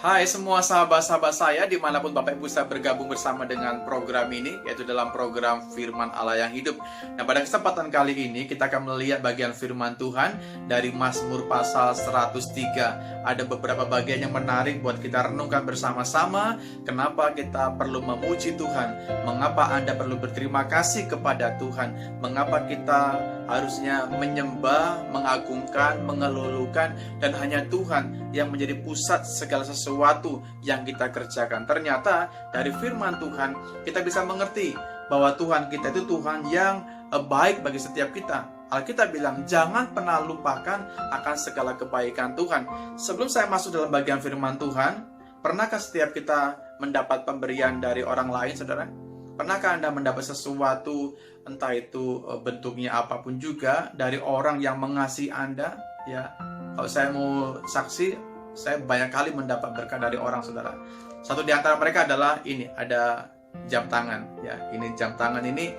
Hai semua sahabat-sahabat saya dimanapun Bapak Ibu bisa bergabung bersama dengan program ini, yaitu dalam program Firman Allah yang Hidup. Nah, pada kesempatan kali ini kita akan melihat bagian firman Tuhan dari Mazmur pasal 103. Ada beberapa bagian yang menarik buat kita renungkan bersama-sama. Kenapa kita perlu memuji Tuhan, mengapa Anda perlu berterima kasih kepada Tuhan, mengapa kita harusnya menyembah, mengagungkan, mengelulukan, dan hanya Tuhan yang menjadi pusat segala sesuatu yang kita kerjakan. Ternyata dari firman Tuhan kita bisa mengerti bahwa Tuhan kita itu Tuhan yang baik bagi setiap kita. Alkitab bilang jangan pernah lupakan akan segala kebaikan Tuhan. Sebelum saya masuk dalam bagian firman Tuhan, pernahkah setiap kita mendapat pemberian dari orang lain, saudara? Pernahkah Anda mendapat sesuatu, entah itu bentuknya apapun juga, dari orang yang mengasihi Anda? Ya, kalau saya mau saksi, saya banyak kali mendapat berkat dari orang, saudara. Satu di antara mereka adalah ini, ada jam tangan. Ya, ini jam tangan ini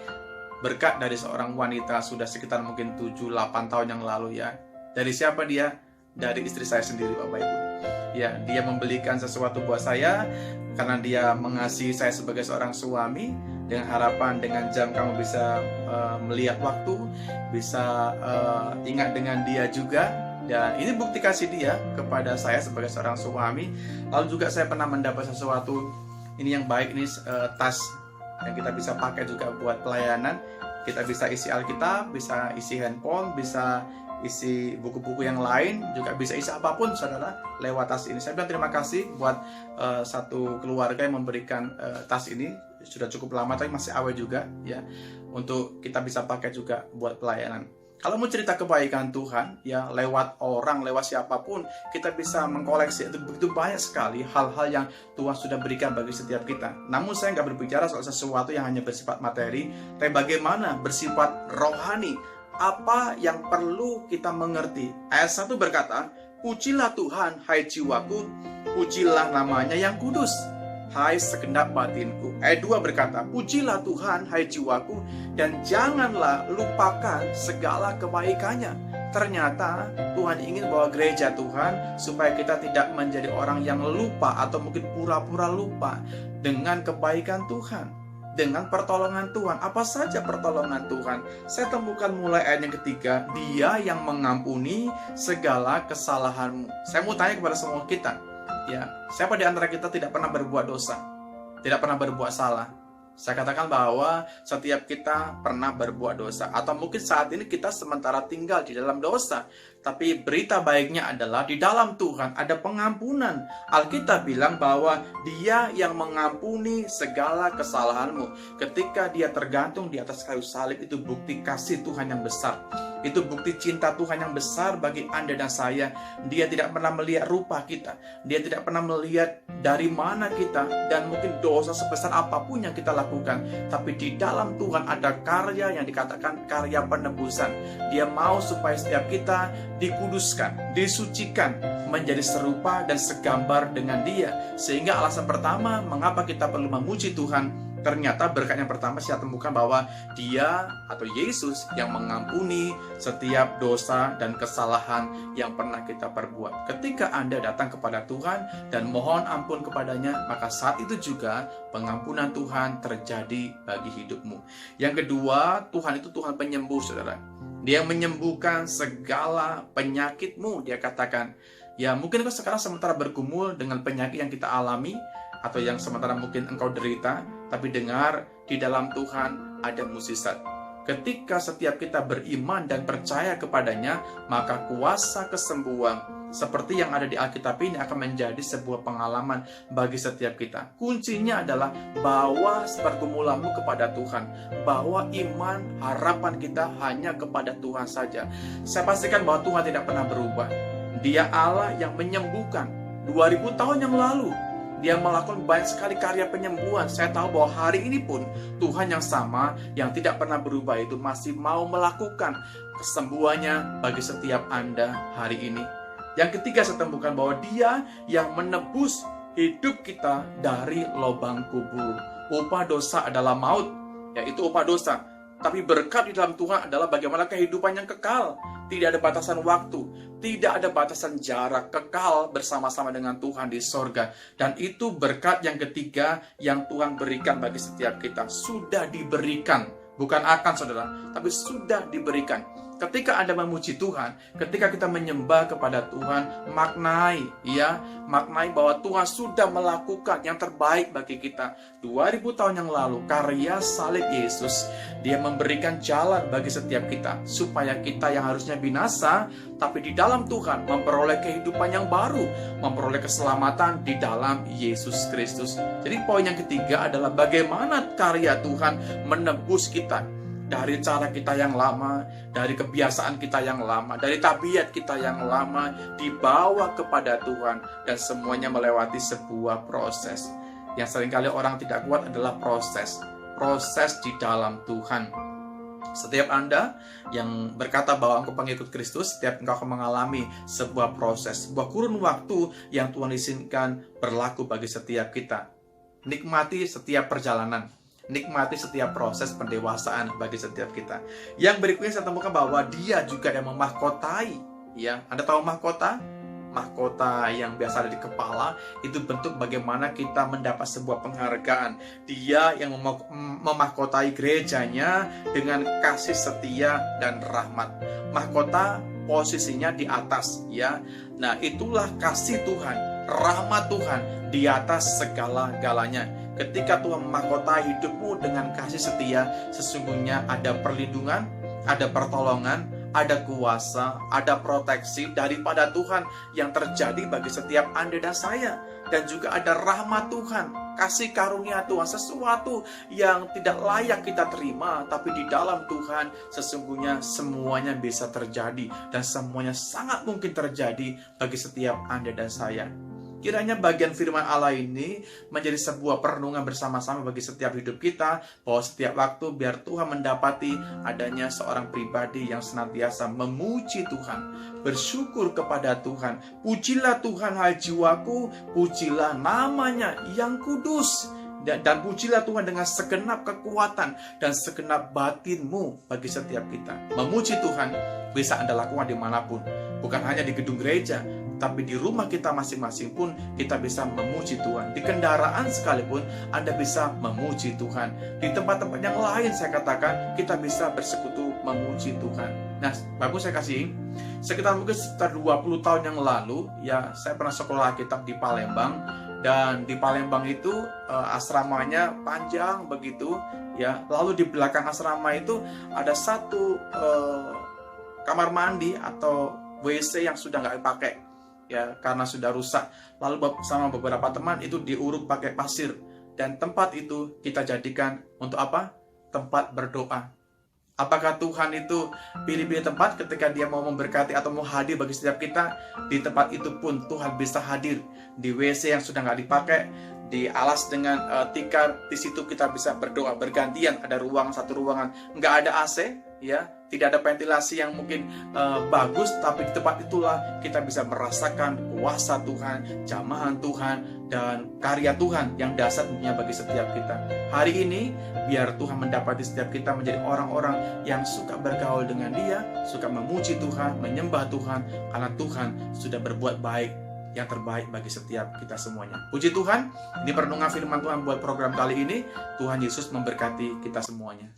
berkat dari seorang wanita sudah sekitar mungkin 7-8 tahun yang lalu ya. Dari siapa dia? Dari istri saya sendiri, Bapak Ibu. Ya, dia membelikan sesuatu buat saya karena dia mengasihi saya sebagai seorang suami, dengan harapan dengan jam kamu bisa melihat waktu, bisa ingat dengan dia juga. Dan ini bukti kasih dia kepada saya sebagai seorang suami. Lalu juga saya pernah mendapat sesuatu, ini yang baik, ini tas yang kita bisa pakai juga buat pelayanan. Kita bisa isi Alkitab, bisa isi handphone, bisa isi buku-buku yang lain, juga bisa isi apapun, saudara, lewat tas ini. Saya bilang terima kasih buat satu keluarga yang memberikan tas ini. Sudah cukup lama tapi masih awet juga ya, untuk kita bisa pakai juga buat pelayanan. Kalau mau cerita kebaikan Tuhan ya, lewat orang, lewat siapapun, kita bisa mengkoleksi. Itu begitu banyak sekali hal-hal yang Tuhan sudah berikan bagi setiap kita. Namun saya nggak berbicara soal sesuatu yang hanya bersifat materi, tapi bagaimana bersifat rohani. Apa yang perlu kita mengerti? Ayat 1 berkata, pujilah Tuhan, hai jiwaku, pujilah namanya yang kudus, hai segenap batinku. Ayat 2 berkata, pujilah Tuhan, hai jiwaku, dan janganlah lupakan segala kebaikannya. Ternyata Tuhan ingin bawa gereja Tuhan supaya kita tidak menjadi orang yang lupa atau mungkin pura-pura lupa dengan kebaikan Tuhan, dengan pertolongan Tuhan. Apa saja pertolongan Tuhan? Saya temukan mulai ayat yang ketiga, Dia yang mengampuni segala kesalahanmu. Saya mau tanya kepada semua kita, ya, siapa di antara kita tidak pernah berbuat dosa, tidak pernah berbuat salah? Saya katakan bahwa setiap kita pernah berbuat dosa, atau mungkin saat ini kita sementara tinggal di dalam dosa. Tapi berita baiknya adalah di dalam Tuhan ada pengampunan. Alkitab bilang bahwa Dia yang mengampuni segala kesalahanmu. Ketika Dia tergantung di atas kayu salib, itu bukti kasih Tuhan yang besar. Itu bukti cinta Tuhan yang besar bagi Anda dan saya. Dia tidak pernah melihat rupa kita. Dia tidak pernah melihat dari mana kita, dan mungkin dosa sebesar apapun yang kita lakukan. Tapi di dalam Tuhan ada karya yang dikatakan karya penebusan. Dia mau supaya setiap kita dikuduskan, disucikan, menjadi serupa dan segambar dengan Dia. Sehingga alasan pertama mengapa kita perlu memuji Tuhan, ternyata berkat yang pertama saya temukan bahwa Dia atau Yesus yang mengampuni setiap dosa dan kesalahan yang pernah kita perbuat. Ketika Anda datang kepada Tuhan dan mohon ampun kepadanya, maka saat itu juga pengampunan Tuhan terjadi bagi hidupmu. Yang kedua, Tuhan itu Tuhan penyembuh, saudara. Dia menyembuhkan segala penyakitmu. Dia katakan, ya mungkin kau sekarang sementara bergumul dengan penyakit yang kita alami, atau yang sementara mungkin engkau derita, tapi dengar, di dalam Tuhan ada mukjizat. Ketika setiap kita beriman dan percaya kepadanya, maka kuasa kesembuhan seperti yang ada di Alkitab ini akan menjadi sebuah pengalaman bagi setiap kita. Kuncinya adalah bawa pergumulanmu kepada Tuhan, bawa iman, harapan kita hanya kepada Tuhan saja. Saya pastikan bahwa Tuhan tidak pernah berubah. Dia Allah yang menyembuhkan. 2000 tahun yang lalu Dia melakukan banyak sekali karya penyembuhan. Saya tahu bahwa hari ini pun Tuhan yang sama, yang tidak pernah berubah itu masih mau melakukan kesembuhannya bagi setiap Anda hari ini. Yang ketiga, saya temukan bahwa Dia yang menebus hidup kita dari lubang kubur. Upah dosa adalah maut, yaitu upah dosa. Tapi berkat di dalam Tuhan adalah bagaimana kehidupan yang kekal. Tidak ada batasan waktu, Tidak ada batasan jarak, kekal bersama-sama dengan Tuhan di sorga. Dan itu berkat yang ketiga yang Tuhan berikan bagi setiap kita. Sudah diberikan, bukan akan saudara, tapi sudah diberikan. Ketika Anda memuji Tuhan, ketika kita menyembah kepada Tuhan, maknai bahwa Tuhan sudah melakukan yang terbaik bagi kita. 2000 tahun yang lalu, karya salib Yesus, Dia memberikan jalan bagi setiap kita, supaya kita yang harusnya binasa, tapi di dalam Tuhan memperoleh kehidupan yang baru, memperoleh keselamatan di dalam Yesus Kristus. Jadi poin yang ketiga adalah bagaimana karya Tuhan menebus kita dari cara kita yang lama, dari kebiasaan kita yang lama, dari tabiat kita yang lama, dibawa kepada Tuhan, dan semuanya melewati sebuah proses. Yang seringkali orang tidak kuat adalah proses di dalam Tuhan. Setiap Anda yang berkata bahwa engkau pengikut Kristus, setiap engkau akan mengalami sebuah proses, sebuah kurun waktu yang Tuhan izinkan berlaku bagi setiap kita. Nikmati setiap perjalanan, nikmati setiap proses pendewasaan bagi setiap kita. Yang berikutnya saya temukan bahwa Dia juga yang memahkotai. Anda tahu mahkota? Mahkota yang biasa ada di kepala, itu bentuk bagaimana kita mendapat sebuah penghargaan. Dia yang memahkotai gerejanya dengan kasih setia dan rahmat. Mahkota posisinya di atas, Nah, itulah kasih Tuhan, rahmat Tuhan di atas segala-galanya. Ketika Tuhan memahkotai hidupmu dengan kasih setia, sesungguhnya ada perlindungan, ada pertolongan, ada kuasa, ada proteksi daripada Tuhan yang terjadi bagi setiap Anda dan saya. Dan juga ada rahmat Tuhan, kasih karunia Tuhan, sesuatu yang tidak layak kita terima, tapi di dalam Tuhan sesungguhnya semuanya bisa terjadi, dan semuanya sangat mungkin terjadi bagi setiap Anda dan saya. Kiranya bagian firman Allah ini menjadi sebuah perenungan bersama-sama bagi setiap hidup kita, bahwa setiap waktu biar Tuhan mendapati adanya seorang pribadi yang senantiasa memuji Tuhan, bersyukur kepada Tuhan. Pujilah Tuhan hai jiwaku, pujilah namanya yang kudus. Dan pujilah Tuhan dengan segenap kekuatan dan segenap batinmu bagi setiap kita. Memuji Tuhan bisa Anda lakukan dimanapun, bukan hanya di gedung gereja, tapi di rumah kita masing-masing pun kita bisa memuji Tuhan. Di kendaraan sekalipun Anda bisa memuji Tuhan. Di tempat-tempat yang lain saya katakan kita bisa bersekutu memuji Tuhan. Nah, bagus saya kasih sekitar 20 tahun yang lalu, saya pernah sekolah Alkitab di Palembang. Dan di Palembang itu asramanya panjang begitu, Lalu di belakang asrama itu ada satu kamar mandi atau WC yang sudah nggak dipakai, karena sudah rusak. Lalu sama beberapa teman itu diuruk pakai pasir, dan tempat itu kita jadikan untuk apa? Tempat berdoa. Apakah Tuhan itu pilih-pilih tempat ketika Dia mau memberkati atau mau hadir bagi setiap kita? Di tempat itu pun Tuhan bisa hadir. Di WC yang sudah nggak dipakai, di alas dengan tikar, di situ kita bisa berdoa bergantian. Ada satu ruangan nggak ada AC, tidak ada ventilasi yang mungkin bagus, tapi di tempat itulah kita bisa merasakan kuasa Tuhan, jamahan Tuhan, dan karya Tuhan yang dahsyat punya bagi setiap kita. Hari ini biar Tuhan mendapati setiap kita menjadi orang-orang yang suka bergaul dengan Dia, suka memuji Tuhan, menyembah Tuhan, karena Tuhan sudah berbuat baik, yang terbaik bagi setiap kita semuanya. Puji Tuhan, ini perenungan firman Tuhan buat program kali ini. Tuhan Yesus memberkati kita semuanya.